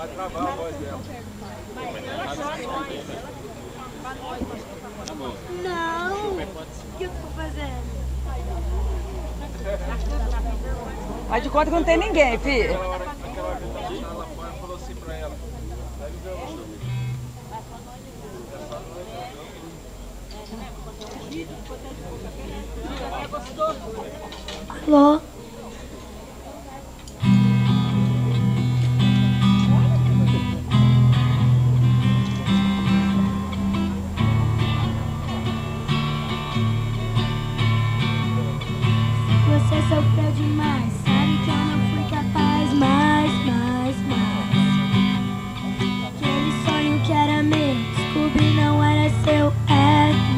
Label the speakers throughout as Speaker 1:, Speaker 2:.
Speaker 1: travar a voz dela.
Speaker 2: Não! O que eu tô fazendo?
Speaker 3: Faz de conta que não tem ninguém, filho.
Speaker 1: Naquela hora que ela falou assim pra ela. Pega o violão.
Speaker 2: Alô? Você sofreu demais, sabe que eu não fui capaz mais. Aquele sonho que era meu, descobri não era seu,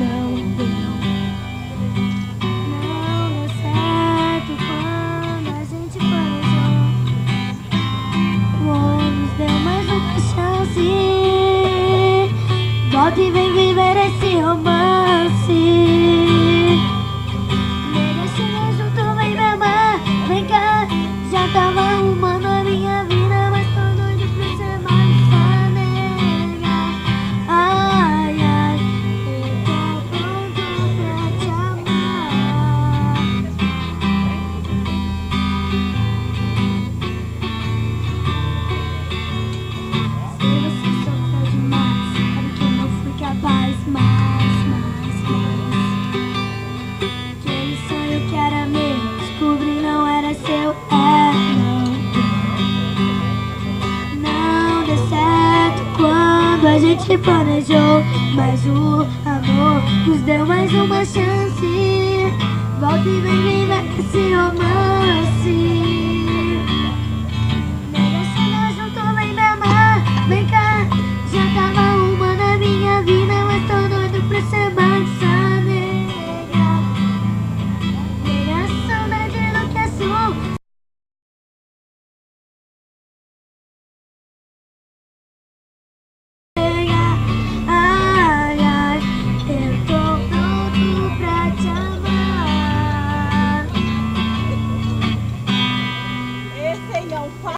Speaker 2: não deu. Não deu certo quando a gente planejou. Nos deu mais uma chance. Volta e vem viver esse romance. Já tava arrumando a minha vida, mas tô doido pra ser mais sua nega. Ai, ai, eu tô pronto pra te amar. Se você sofreu demais, sabe que eu não fui capaz mais. Aquele sonho que era meu, descobri não era seu, não deu certo quando a gente planejou, mas o amor nos deu mais uma chance. Volta e vem viver esse romance.